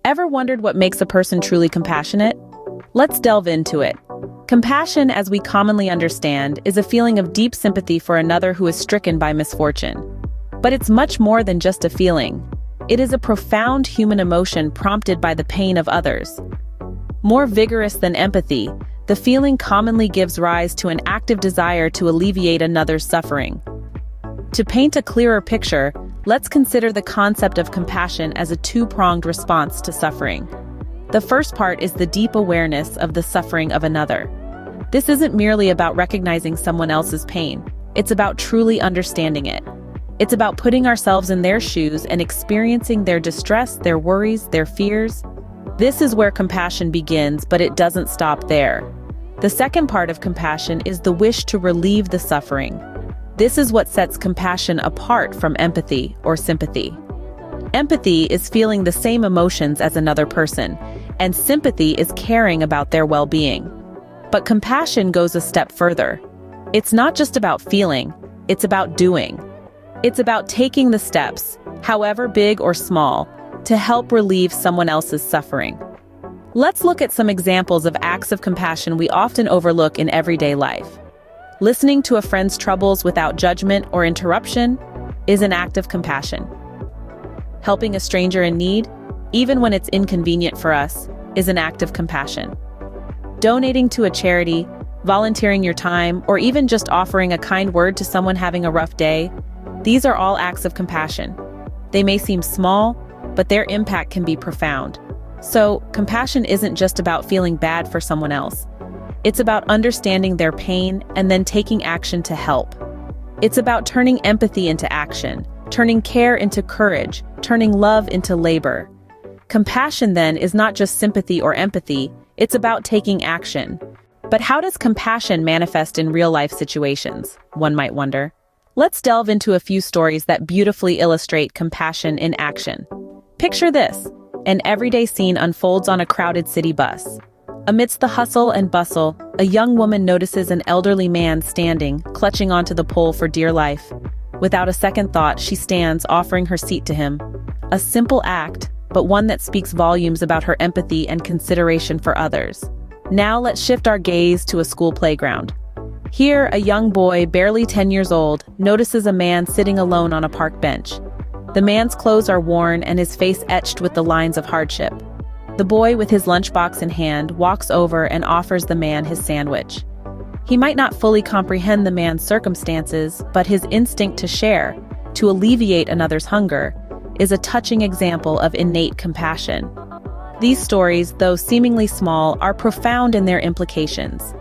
Ever wondered what makes a person truly compassionate? Let's delve into it. Compassion, as we commonly understand, is a feeling of deep sympathy for another who is stricken by misfortune. But it's much more than just a feeling. It is a profound human emotion prompted by the pain of others. More vigorous than empathy, the feeling commonly gives rise to an active desire to alleviate another's suffering. To paint a clearer picture, let's consider the concept of compassion as a two-pronged response to suffering. The first part is the deep awareness of the suffering of another. This isn't merely about recognizing someone else's pain. It's about truly understanding it. It's about putting ourselves in their shoes and experiencing their distress, their worries, their fears. This is where compassion begins, but it doesn't stop there. The second part of compassion is the wish to relieve the suffering. This is what sets compassion apart from empathy or sympathy. Empathy is feeling the same emotions as another person, and sympathy is caring about their well-being. But compassion goes a step further. It's not just about feeling, it's about doing. It's about taking the steps, however big or small, to help relieve someone else's suffering. Let's look at some examples of acts of compassion we often overlook in everyday life. Listening to a friend's troubles without judgment or interruption is an act of compassion. Helping a stranger in need, even when it's inconvenient for us, is an act of compassion. Donating to a charity, volunteering your time, or even just offering a kind word to someone having a rough day, these are all acts of compassion. They may seem small, but their impact can be profound. So, compassion isn't just about feeling bad for someone else. It's about understanding their pain and then taking action to help. It's about turning empathy into action, turning care into courage, turning love into labor. Compassion, then, is not just sympathy or empathy, it's about taking action. But how does compassion manifest in real-life situations, one might wonder? Let's delve into a few stories that beautifully illustrate compassion in action. Picture this. An everyday scene unfolds on a crowded city bus. Amidst the hustle and bustle, a young woman notices an elderly man standing, clutching onto the pole for dear life. Without a second thought, she stands, offering her seat to him. A simple act, but one that speaks volumes about her empathy and consideration for others. Now let's shift our gaze to a school playground. Here, a young boy, barely 10 years old, notices a man sitting alone on a park bench. The man's clothes are worn and his face etched with the lines of hardship. The boy, with his lunchbox in hand, walks over and offers the man his sandwich. He might not fully comprehend the man's circumstances, but his instinct to share, to alleviate another's hunger, is a touching example of innate compassion. These stories, though seemingly small, are profound in their implications.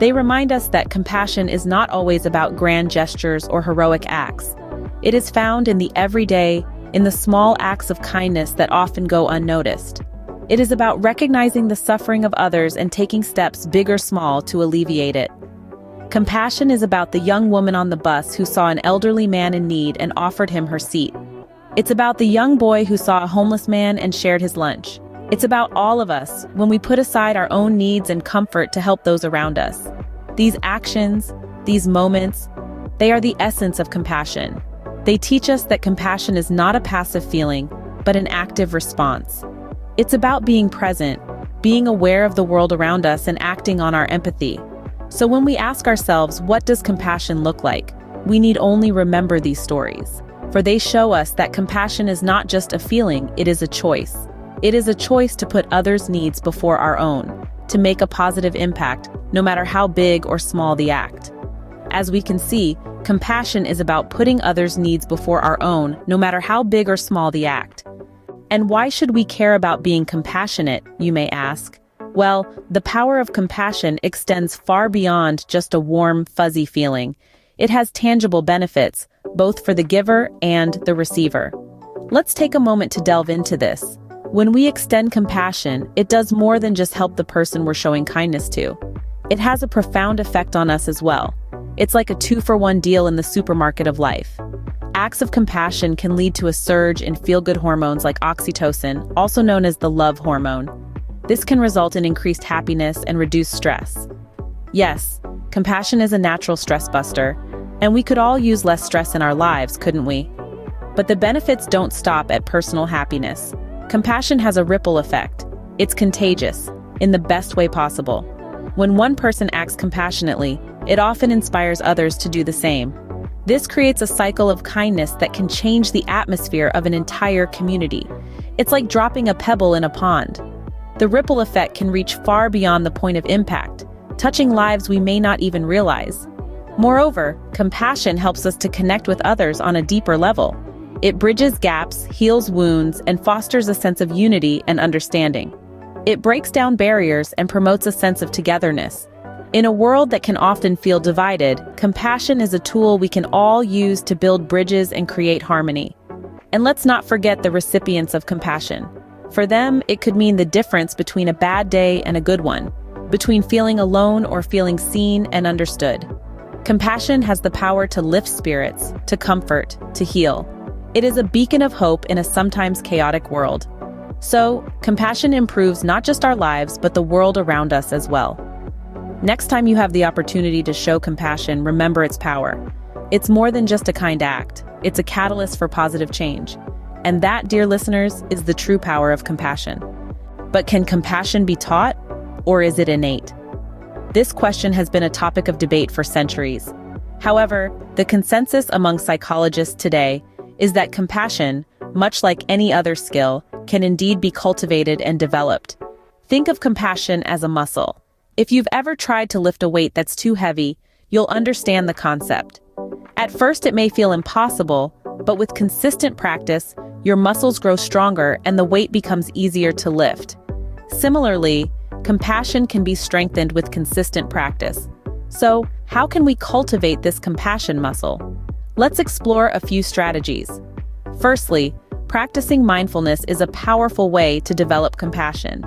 They remind us that compassion is not always about grand gestures or heroic acts. It is found in the everyday, in the small acts of kindness that often go unnoticed. It is about recognizing the suffering of others and taking steps, big or small, to alleviate it. Compassion is about the young woman on the bus who saw an elderly man in need and offered him her seat. It's about the young boy who saw a homeless man and shared his lunch. It's about all of us when we put aside our own needs and comfort to help those around us. These actions, these moments, they are the essence of compassion. They teach us that compassion is not a passive feeling, but an active response. It's about being present, being aware of the world around us and acting on our empathy. So when we ask ourselves, what does compassion look like? We need only remember these stories, for they show us that compassion is not just a feeling, it is a choice. It is a choice to put others' needs before our own, to make a positive impact, no matter how big or small the act. As we can see, compassion is about putting others' needs before our own, no matter how big or small the act. And why should we care about being compassionate, you may ask? Well, the power of compassion extends far beyond just a warm, fuzzy feeling. It has tangible benefits, both for the giver and the receiver. Let's take a moment to delve into this. When we extend compassion, it does more than just help the person we're showing kindness to. It has a profound effect on us as well. It's like a 2-for-1 deal in the supermarket of life. Acts of compassion can lead to a surge in feel-good hormones like oxytocin, also known as the love hormone. This can result in increased happiness and reduced stress. Yes, compassion is a natural stress buster, and we could all use less stress in our lives, couldn't we? But the benefits don't stop at personal happiness. Compassion has a ripple effect. It's contagious, in the best way possible. When one person acts compassionately, it often inspires others to do the same. This creates a cycle of kindness that can change the atmosphere of an entire community. It's like dropping a pebble in a pond. The ripple effect can reach far beyond the point of impact, touching lives we may not even realize. Moreover, compassion helps us to connect with others on a deeper level. It bridges gaps, heals wounds, and fosters a sense of unity and understanding. It breaks down barriers and promotes a sense of togetherness. In a world that can often feel divided, compassion is a tool we can all use to build bridges and create harmony. And let's not forget the recipients of compassion. For them, it could mean the difference between a bad day and a good one, between feeling alone or feeling seen and understood. Compassion has the power to lift spirits, to comfort, to heal. It is a beacon of hope in a sometimes chaotic world. So, compassion improves not just our lives, but the world around us as well. Next time you have the opportunity to show compassion, remember its power. It's more than just a kind act. It's a catalyst for positive change. And that, dear listeners, is the true power of compassion. But can compassion be taught, or is it innate? This question has been a topic of debate for centuries. However, the consensus among psychologists today is that compassion, much like any other skill, can indeed be cultivated and developed. Think of compassion as a muscle. If you've ever tried to lift a weight that's too heavy, you'll understand the concept. At first, it may feel impossible, but with consistent practice, your muscles grow stronger and the weight becomes easier to lift. Similarly, compassion can be strengthened with consistent practice. So, how can we cultivate this compassion muscle? Let's explore a few strategies. Firstly, practicing mindfulness is a powerful way to develop compassion.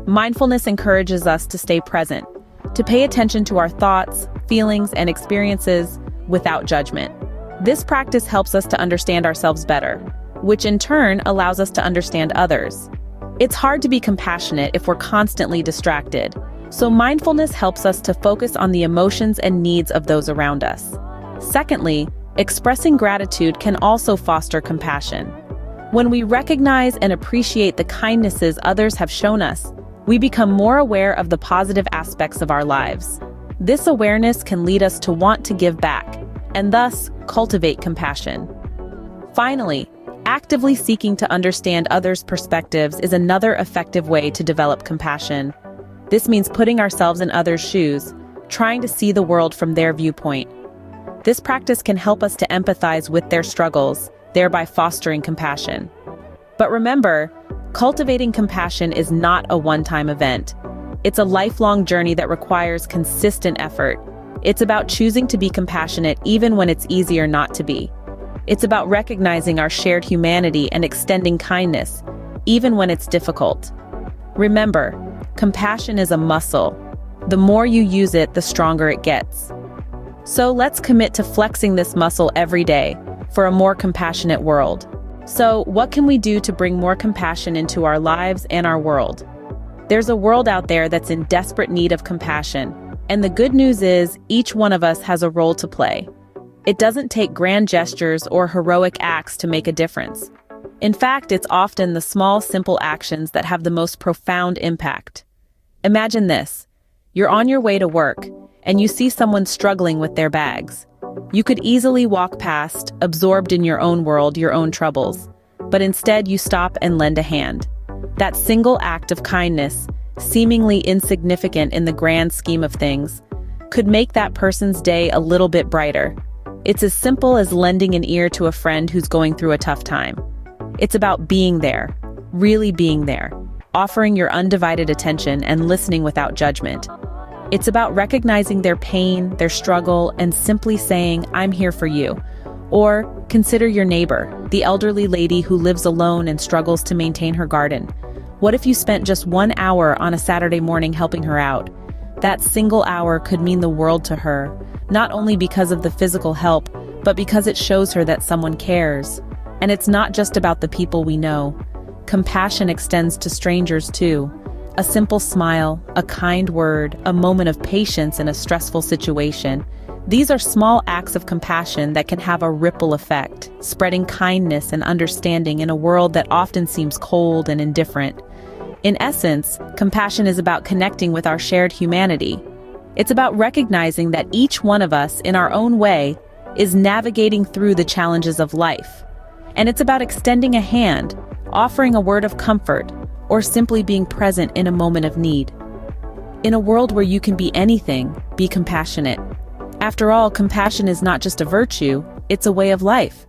Mindfulness encourages us to stay present, to pay attention to our thoughts, feelings, and experiences without judgment. This practice helps us to understand ourselves better, which in turn allows us to understand others. It's hard to be compassionate if we're constantly distracted, so mindfulness helps us to focus on the emotions and needs of those around us. Secondly, expressing gratitude can also foster compassion. When we recognize and appreciate the kindnesses others have shown us, we become more aware of the positive aspects of our lives. This awareness can lead us to want to give back, and thus cultivate compassion. Finally, actively seeking to understand others' perspectives is another effective way to develop compassion. This means putting ourselves in others' shoes, trying to see the world from their viewpoint. This practice can help us to empathize with their struggles, thereby fostering compassion. But remember, cultivating compassion is not a one-time event. It's a lifelong journey that requires consistent effort. It's about choosing to be compassionate even when it's easier not to be. It's about recognizing our shared humanity and extending kindness, even when it's difficult. Remember, compassion is a muscle. The more you use it, the stronger it gets. So let's commit to flexing this muscle every day for a more compassionate world. So, what can we do to bring more compassion into our lives and our world? There's a world out there that's in desperate need of compassion, and the good news is each one of us has a role to play. It doesn't take grand gestures or heroic acts to make a difference. In fact, it's often the small, simple actions that have the most profound impact. Imagine this. You're on your way to work, and you see someone struggling with their bags. You could easily walk past, absorbed in your own world, your own troubles. But instead, you stop and lend a hand. That single act of kindness, seemingly insignificant in the grand scheme of things, could make that person's day a little bit brighter. It's as simple as lending an ear to a friend who's going through a tough time. It's about being there, really being there, offering your undivided attention and listening without judgment. It's about recognizing their pain, their struggle, and simply saying, "I'm here for you." Or consider your neighbor, the elderly lady who lives alone and struggles to maintain her garden. What if you spent just 1 hour on a Saturday morning helping her out? That single hour could mean the world to her, not only because of the physical help, but because it shows her that someone cares. And it's not just about the people we know. Compassion extends to strangers too. A simple smile, a kind word, a moment of patience in a stressful situation. These are small acts of compassion that can have a ripple effect, spreading kindness and understanding in a world that often seems cold and indifferent. In essence, compassion is about connecting with our shared humanity. It's about recognizing that each one of us, in our own way, is navigating through the challenges of life. And it's about extending a hand, offering a word of comfort, or simply being present in a moment of need. In a world where you can be anything, be compassionate. After all, compassion is not just a virtue, it's a way of life.